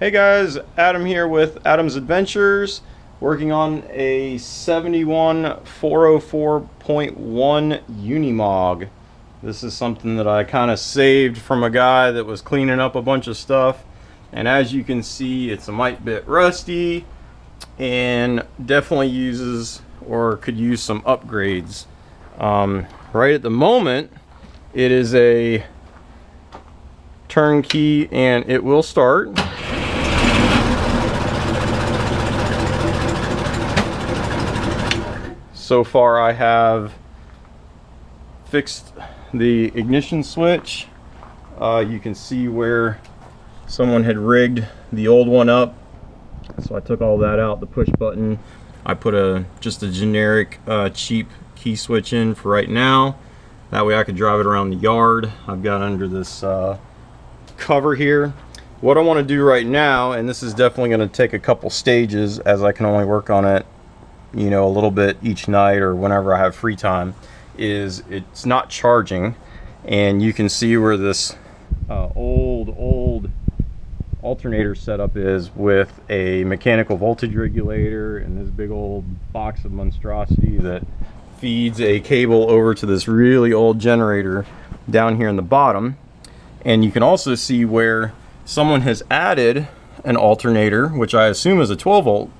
Hey guys, Adam here with Adam's Adventures, working on a 71404.1 Unimog. This is something that I kind of saved from a guy that was cleaning up a bunch of stuff, and as you can see, it's a mite bit rusty and definitely uses or could use some upgrades. Right at the moment, it is a turnkey and it will start. So far I have fixed the ignition switch. You can see where someone had rigged the old one up. So I took all that out, the push button. I put just a generic cheap key switch in for right now. That way I could drive it around the yard. I've got under this cover here. What I want to do right now, and this is definitely going to take a couple stages as I can only work on it, you know, a little bit each night or whenever I have free time, is it's not charging, and you can see where this old alternator setup is with a mechanical voltage regulator and this big old box of monstrosity that feeds a cable over to this really old generator down here in the bottom. And you can also see where someone has added an alternator, which I assume is a 12 volt,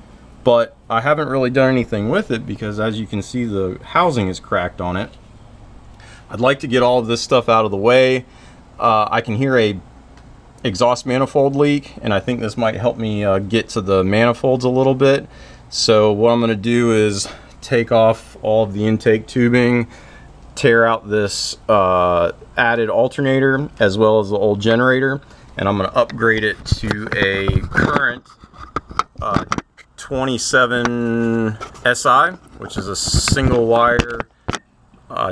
but I haven't really done anything with it because, as you can see, the housing is cracked on it. I'd like to get all of this stuff out of the way. I can hear a exhaust manifold leak, and I think this might help me get to the manifolds a little bit. So what I'm going to do is take off all of the intake tubing, tear out this added alternator as well as the old generator, and I'm going to upgrade it to a current 27 SI, which is a single wire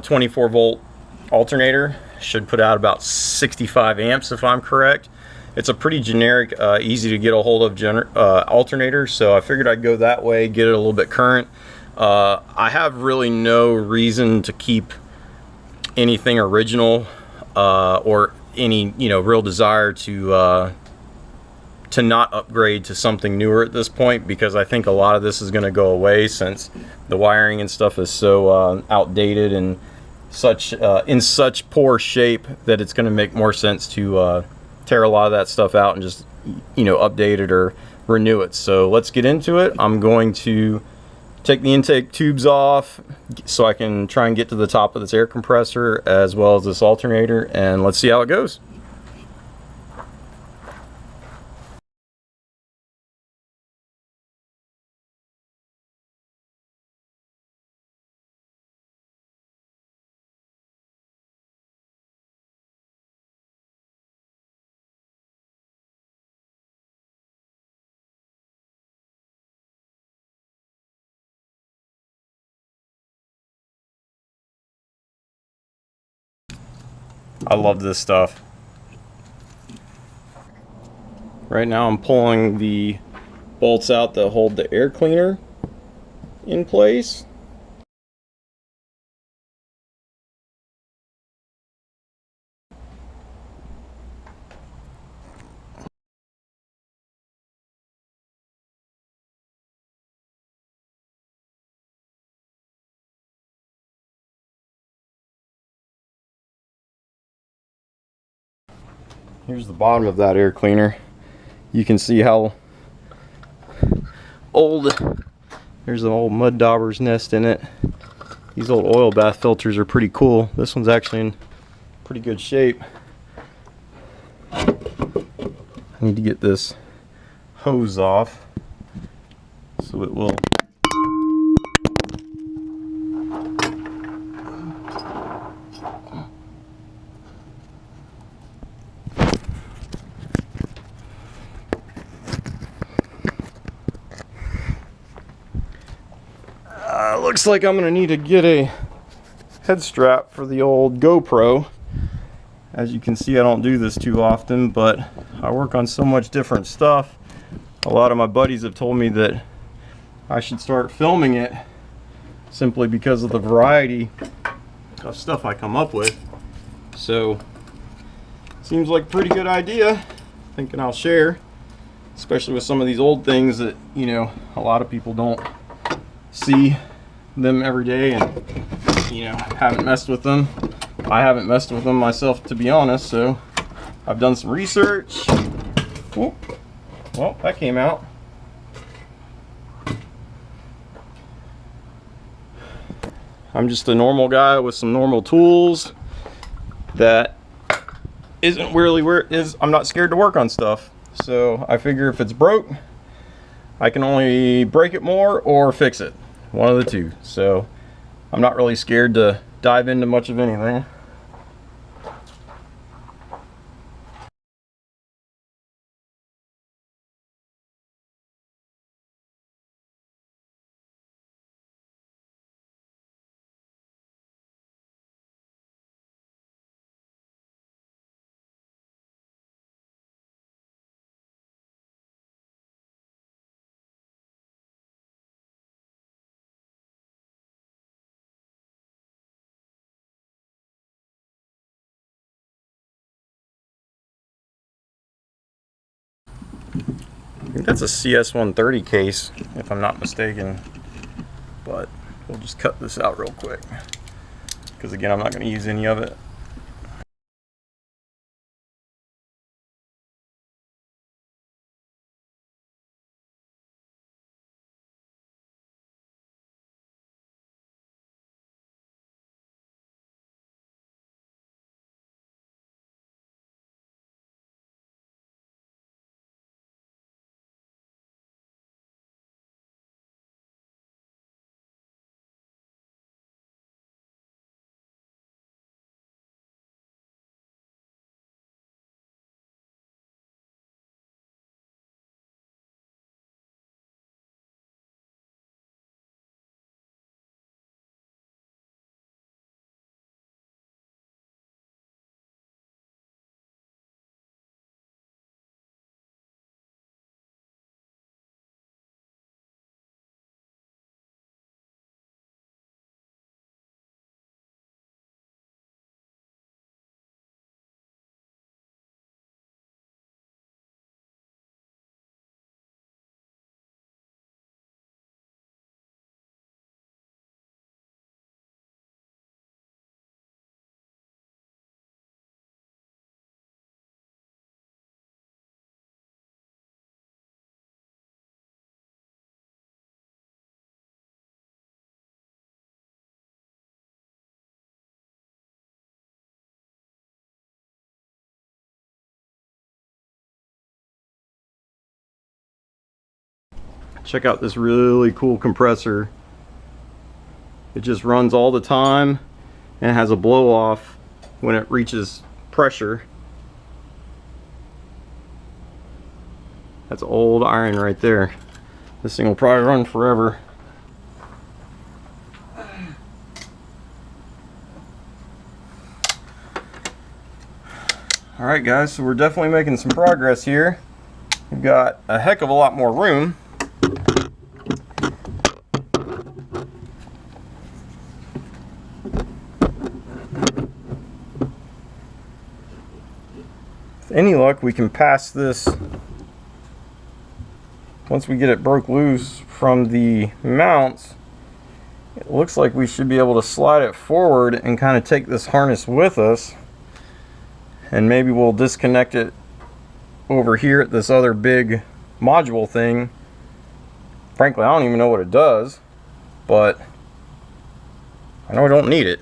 24 volt alternator. Should put out about 65 amps if I'm correct. It's a pretty generic, easy to get a hold of alternator, so I figured I'd go that way, get it a little bit current. I have really no reason to keep anything original or any real desire to not upgrade to something newer at this point, because I think a lot of this is going to go away since the wiring and stuff is so outdated and such in such poor shape that it's going to make more sense to tear a lot of that stuff out and just update it or renew it. So let's get into it. I'm going to take the intake tubes off so I can try and get to the top of this air compressor as well as this alternator, and let's see how it goes. I love this stuff. Right now I'm pulling the bolts out that hold the air cleaner in place. Here's the bottom of that air cleaner. You can see how old, there's an old mud dauber's nest in it. These old oil bath filters are pretty cool. This one's actually in pretty good shape. I need to get this hose off so it will looks like I'm gonna need to get a head strap for the old GoPro. As you can see, I don't do this too often, but I work on so much different stuff. A lot of my buddies have told me that I should start filming it simply because of the variety of stuff I come up with. So seems like a pretty good idea. Thinking I'll share. especially with some of these old things that, you know, a lot of people don't see them every day and, you know, haven't messed with them. I haven't messed with them myself, to be honest, so I've done some research. Oh, well, that came out. I'm just a normal guy with some normal tools that isn't really where it is. I'm not scared to work on stuff. So I figure if it's broke, I can only break it more or fix it. One of the two. So I'm not really scared to dive into much of anything. I think that's a CS130 case, if I'm not mistaken. But we'll just cut this out real quick, because again, I'm not going to use any of it. Check out this really cool compressor. It just runs all the time and has a blow off when it reaches pressure. That's old iron right there. This thing will probably run forever. Alright guys, so we're definitely making some progress here. We've got a heck of a lot more room. With any luck, we can pass this, once we get it broke loose from the mounts. It looks like we should be able to slide it forward and kind of take this harness with us, and maybe we'll disconnect it over here at this other big module thing. Frankly, I don't even know what it does, but I know I don't need it.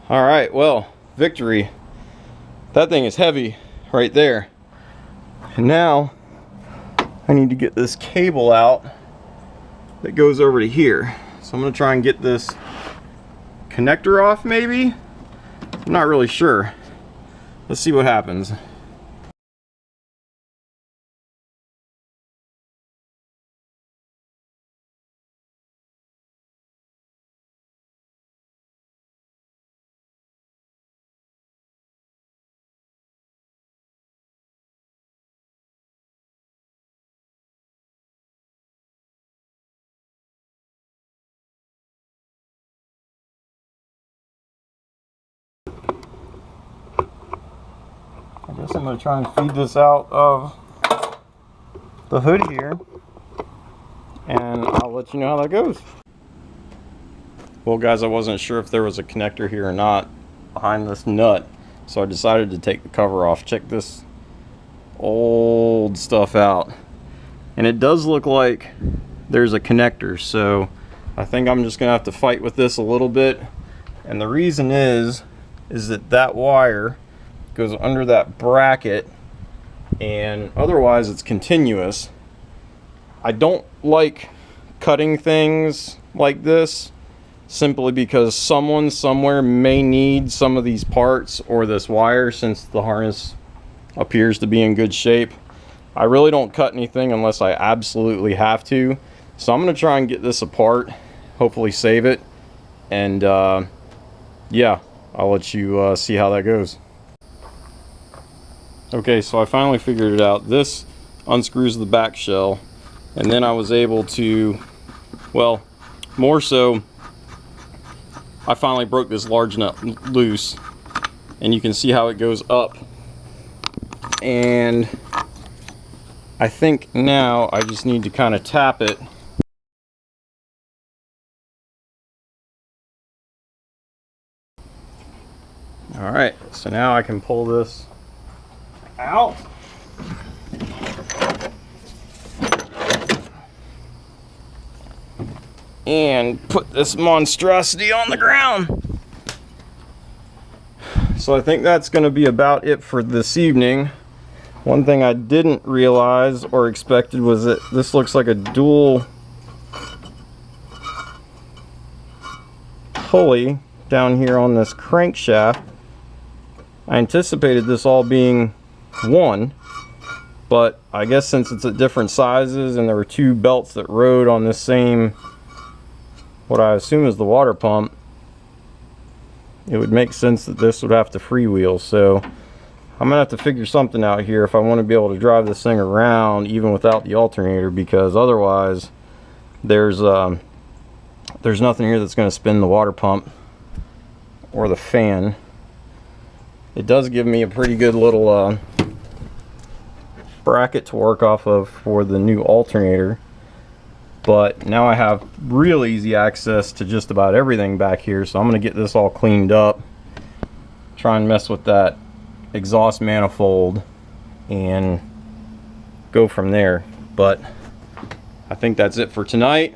All right, well, victory. That thing is heavy right there. And now I need to get this cable out that goes over to here. So I'm gonna try and get this connector off maybe? I'm not really sure. Let's see what happens. I guess I'm going to try and feed this out of the hood here, and I'll let you know how that goes. Well guys, I wasn't sure if there was a connector here or not behind this nut, so I decided to take the cover off. Check this old stuff out, and it does look like there's a connector, so I think I'm just gonna have to fight with this a little bit. And the reason is that wire goes under that bracket, and otherwise it's continuous. I don't like cutting things like this simply because someone somewhere may need some of these parts or this wire, since the harness appears to be in good shape. I really don't cut anything unless I absolutely have to. So I'm going to try and get this apart, hopefully save it, and yeah, I'll let you see how that goes. Okay, so I finally figured it out. This unscrews the back shell, and then I was able to, well, more so, I finally broke this large nut loose, and you can see how it goes up. And I think now I just need to kind of tap it. All right, so now I can pull this out. And put this monstrosity on the ground. So I think that's going to be about it for this evening. One thing I didn't realize or expected was that this looks like a dual pulley down here on this crankshaft. I anticipated this all being one, but I guess since it's at different sizes and there were two belts that rode on this same, what I assume is the water pump, it would make sense that this would have to freewheel. So I'm gonna have to figure something out here if I want to be able to drive this thing around even without the alternator, because otherwise there's nothing here that's going to spin the water pump or the fan. It does give me a pretty good little bracket to work off of for the new alternator, but now I have real easy access to just about everything back here. So I'm going to get this all cleaned up, try and mess with that exhaust manifold, and go from there. But I think that's it for tonight.